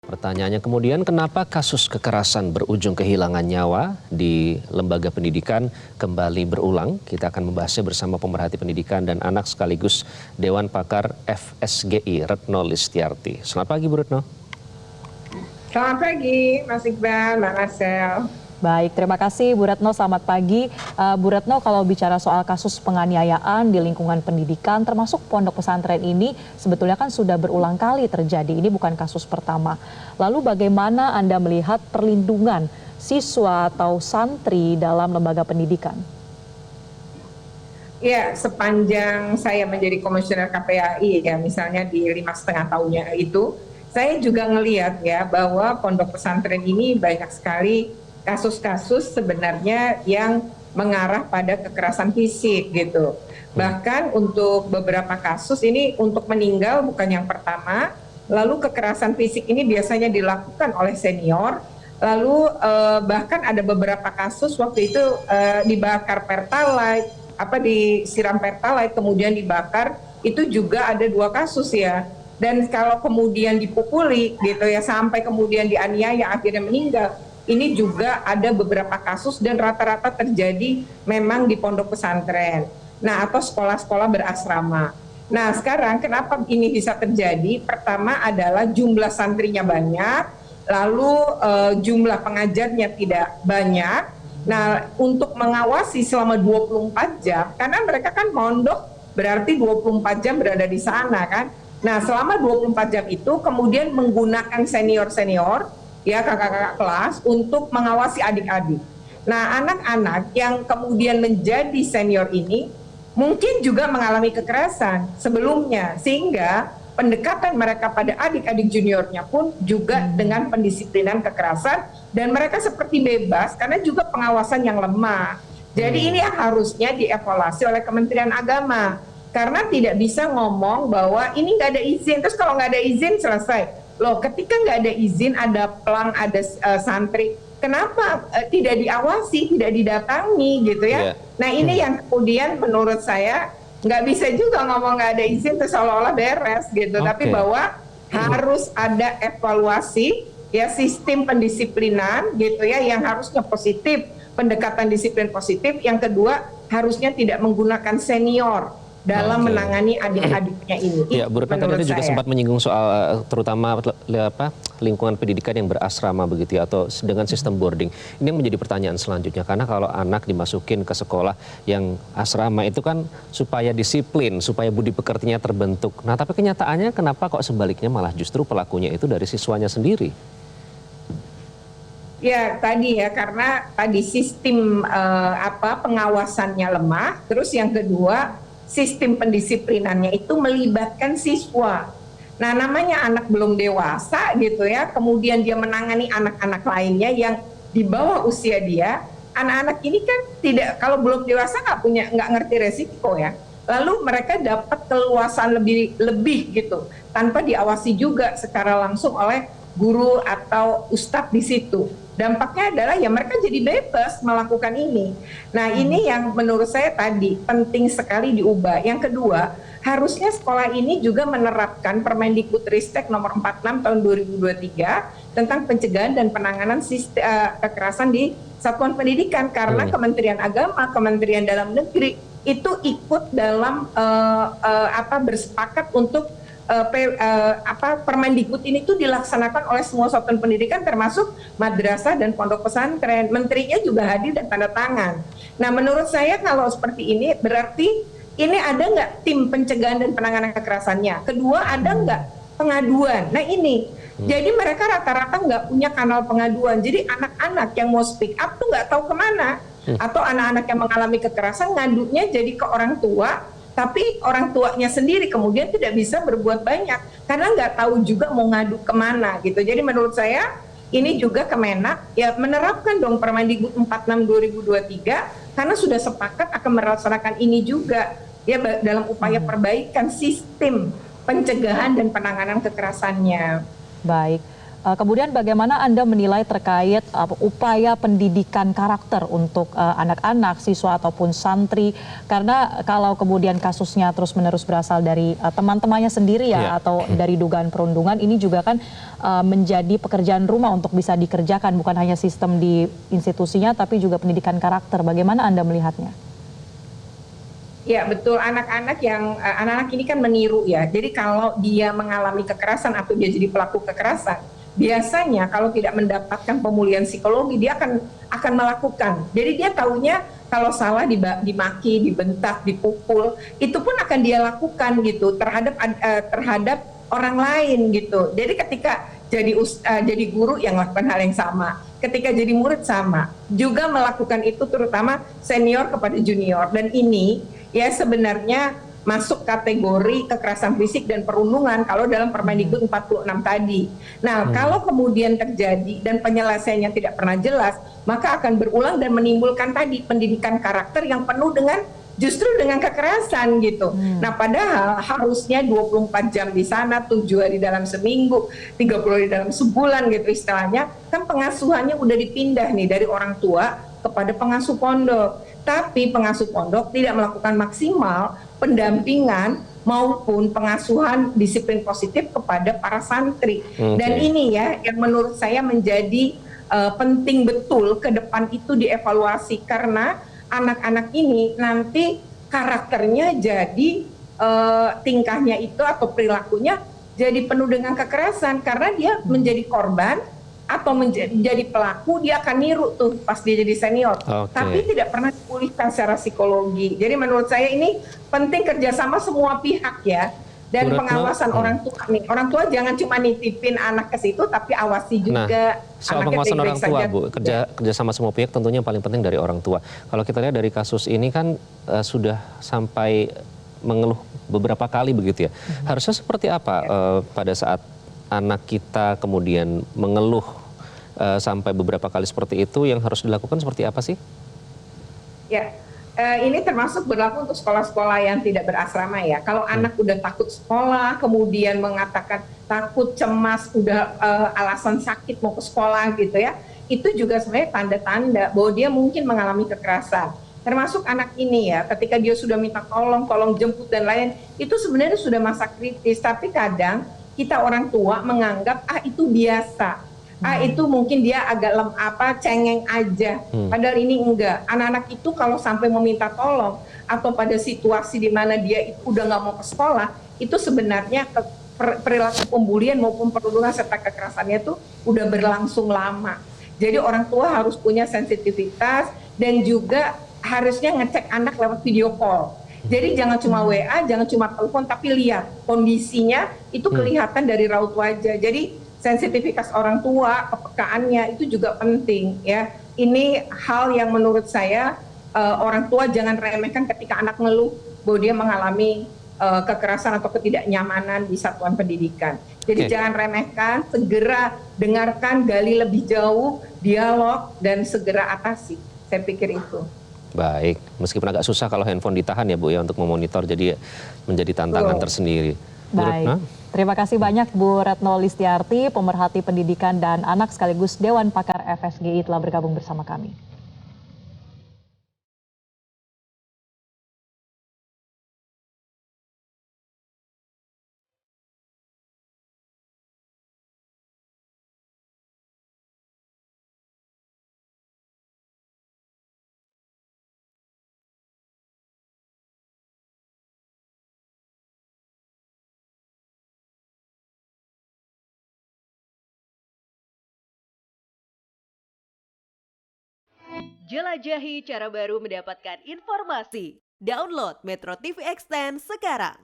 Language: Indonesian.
Pertanyaannya kemudian, kenapa kasus kekerasan berujung kehilangan nyawa di lembaga pendidikan kembali berulang? Kita akan membahasnya bersama pemerhati pendidikan dan anak sekaligus Dewan Pakar FSGI, Retno Listiarti. Selamat pagi, Bu Retno. Selamat pagi, Mas Iqbal, Mbak Marcel. Baik, terima kasih Bu Retno, selamat pagi. Bu Retno, kalau bicara soal kasus penganiayaan di lingkungan pendidikan, termasuk pondok pesantren ini, sebetulnya kan sudah berulang kali terjadi, ini bukan kasus pertama. Lalu bagaimana Anda melihat perlindungan siswa atau santri dalam lembaga pendidikan? Ya, sepanjang saya menjadi komisioner KPAI, ya misalnya di 5,5 tahunnya itu, saya juga ngelihat ya bahwa pondok pesantren ini banyak sekali kasus-kasus sebenarnya yang mengarah pada kekerasan fisik gitu. Bahkan untuk beberapa kasus ini untuk meninggal bukan yang pertama, lalu kekerasan fisik ini biasanya dilakukan oleh senior, lalu bahkan ada beberapa kasus waktu itu dibakar pertalite, disiram pertalite kemudian dibakar, itu juga ada 2 kasus ya. Dan kalau kemudian dipukuli gitu ya sampai kemudian dianiaya akhirnya meninggal, ini juga ada beberapa kasus dan rata-rata terjadi memang di pondok pesantren. Nah, atau sekolah-sekolah berasrama. Nah, sekarang kenapa ini bisa terjadi? Pertama adalah jumlah santrinya banyak, lalu jumlah pengajarnya tidak banyak. Nah, untuk mengawasi selama 24 jam, karena mereka kan mondok berarti 24 jam berada di sana kan. Nah, selama 24 jam itu kemudian menggunakan senior-senior, ya kakak-kakak kelas untuk mengawasi adik-adik. Nah, anak-anak yang kemudian menjadi senior ini mungkin juga mengalami kekerasan sebelumnya, sehingga pendekatan mereka pada adik-adik juniornya pun juga dengan pendisiplinan kekerasan, dan mereka seperti bebas karena juga pengawasan yang lemah. Jadi ini harusnya dievaluasi oleh Kementerian Agama, karena tidak bisa ngomong bahwa ini nggak ada izin, terus kalau nggak ada izin selesai. Loh, ketika nggak ada izin, ada pelang, ada santri, kenapa tidak diawasi, tidak didatangi gitu ya? Nah, ini yang kemudian menurut saya nggak bisa juga ngomong nggak ada izin terus seolah-olah beres gitu. Tapi bahwa harus ada evaluasi ya, sistem pendisiplinan gitu ya, yang harusnya positif, pendekatan disiplin positif. Yang kedua, harusnya tidak menggunakan senior dalam menangani adik-adiknya ini. Ya, Bu Retno tadi juga sempat menyinggung soal terutama lingkungan pendidikan yang berasrama begitu ya, atau dengan sistem boarding. Ini yang menjadi pertanyaan selanjutnya, karena kalau anak dimasukin ke sekolah yang asrama itu kan supaya disiplin, supaya budi pekertinya terbentuk. Nah, tapi kenyataannya kenapa kok sebaliknya malah justru pelakunya itu dari siswanya sendiri? Ya, tadi ya, karena tadi sistem pengawasannya lemah, terus yang kedua sistem pendisiplinannya itu melibatkan siswa. Nah, namanya anak belum dewasa gitu ya, kemudian dia menangani anak-anak lainnya yang di bawah usia dia. Anak-anak ini kan tidak, kalau belum dewasa nggak ngerti resiko ya. Lalu mereka dapat keluasan lebih gitu, tanpa diawasi juga secara langsung oleh guru atau ustadz di situ. Dampaknya adalah ya mereka jadi bebas melakukan ini. Nah, ini yang menurut saya tadi penting sekali diubah. Yang kedua, harusnya sekolah ini juga menerapkan Permendikbudristek nomor 46 tahun 2023 tentang pencegahan dan penanganan kekerasan di satuan pendidikan, karena Kementerian Agama, Kementerian Dalam Negeri itu ikut dalam bersepakat untuk Permendikbud ini tuh dilaksanakan oleh semua satuan pendidikan termasuk madrasah dan pondok pesantren. Menterinya juga hadir dan tanda tangan. Nah, menurut saya kalau seperti ini berarti ini ada nggak tim pencegahan dan penanganan kekerasannya? Kedua, ada nggak pengaduan? Nah, ini jadi mereka rata-rata nggak punya kanal pengaduan. Jadi anak-anak yang mau speak up tuh nggak tahu kemana. Atau anak-anak yang mengalami kekerasan ngadunya jadi ke orang tua, tapi orang tuanya sendiri kemudian tidak bisa berbuat banyak karena nggak tahu juga mau ngadu kemana gitu. Jadi menurut saya ini juga Kemenak ya menerapkan dong Permendikbud 46 2023 karena sudah sepakat akan melaksanakan ini juga ya dalam upaya perbaikan sistem pencegahan dan penanganan kekerasannya. Baik. Kemudian bagaimana Anda menilai terkait upaya pendidikan karakter untuk anak-anak, siswa ataupun santri? Karena kalau kemudian kasusnya terus-menerus berasal dari teman-temannya sendiri ya, atau dari dugaan perundungan, ini juga kan menjadi pekerjaan rumah untuk bisa dikerjakan, bukan hanya sistem di institusinya tapi juga pendidikan karakter. Bagaimana Anda melihatnya? Ya betul, anak-anak anak-anak ini kan meniru ya. Jadi kalau dia mengalami kekerasan atau dia jadi pelaku kekerasan, biasanya kalau tidak mendapatkan pemulihan psikologi dia akan melakukan. Jadi dia taunya kalau salah dimaki, dibentak, dipukul, itu pun akan dia lakukan gitu terhadap orang lain gitu. Jadi ketika jadi guru yang melakukan hal yang sama, ketika jadi murid sama, juga melakukan itu terutama senior kepada junior. Dan ini ya sebenarnya masuk kategori kekerasan fisik dan perundungan kalau dalam Permendikbud 46 tadi. Nah, kalau kemudian terjadi dan penyelesaiannya tidak pernah jelas, maka akan berulang dan menimbulkan tadi pendidikan karakter yang penuh dengan justru dengan kekerasan gitu. Nah, padahal harusnya 24 jam di sana, 7 hari dalam seminggu, 30 hari dalam sebulan gitu istilahnya, kan pengasuhannya udah dipindah nih dari orang tua kepada pengasuh pondok. Tapi pengasuh pondok tidak melakukan maksimal pendampingan maupun pengasuhan disiplin positif kepada para santri. Dan ini ya yang menurut saya menjadi penting betul ke depan itu dievaluasi, karena anak-anak ini nanti karakternya jadi tingkahnya itu atau perilakunya jadi penuh dengan kekerasan karena dia menjadi korban atau menjadi pelaku, dia akan niru tuh pas dia jadi senior. Tapi tidak pernah dipulihkan secara psikologi. Jadi menurut saya ini penting kerjasama semua pihak ya. Dan pengawasan orang tua nih. Orang tua jangan cuma nitipin anak ke situ, tapi awasi juga. Soal pengawasan orang tua, Bu, kerjasama semua pihak tentunya yang paling penting dari orang tua. Kalau kita lihat dari kasus ini kan sudah sampai mengeluh beberapa kali begitu ya. Harusnya seperti apa pada saat anak kita kemudian mengeluh sampai beberapa kali seperti itu, yang harus dilakukan seperti apa sih? Ya, ini termasuk berlaku untuk sekolah-sekolah yang tidak berasrama ya. Kalau anak udah takut sekolah, kemudian mengatakan takut, cemas, udah alasan sakit mau ke sekolah gitu ya, itu juga sebenarnya tanda-tanda bahwa dia mungkin mengalami kekerasan. Termasuk anak ini ya, ketika dia sudah minta tolong jemput dan lain, itu sebenarnya sudah masa kritis. Tapi kadang kita orang tua menganggap itu biasa. Itu mungkin dia agak cengeng aja. Padahal ini enggak. Anak-anak itu kalau sampai meminta tolong atau pada situasi di mana dia udah nggak mau ke sekolah, itu sebenarnya perilaku pembulian maupun perundungan serta kekerasannya itu udah berlangsung lama. Jadi orang tua harus punya sensitivitas dan juga harusnya ngecek anak lewat video call. Jadi jangan cuma WA, jangan cuma telepon, tapi lihat kondisinya itu kelihatan dari raut wajah. Jadi sensitivitas orang tua, kepekaannya itu juga penting ya. Ini hal yang menurut saya orang tua jangan remehkan ketika anak ngeluh bahwa dia mengalami kekerasan atau ketidaknyamanan di satuan pendidikan. Jadi jangan remehkan, segera dengarkan, gali lebih jauh, dialog, dan segera atasi. Saya pikir itu. Baik, meskipun agak susah kalau handphone ditahan ya Bu ya untuk memonitor, jadi menjadi tantangan tersendiri. Baik, terima kasih banyak Bu Retno Listiarti, pemerhati pendidikan dan anak sekaligus Dewan Pakar FSGI telah bergabung bersama kami. Jelajahi cara baru mendapatkan informasi. Download Metro TV Extend sekarang.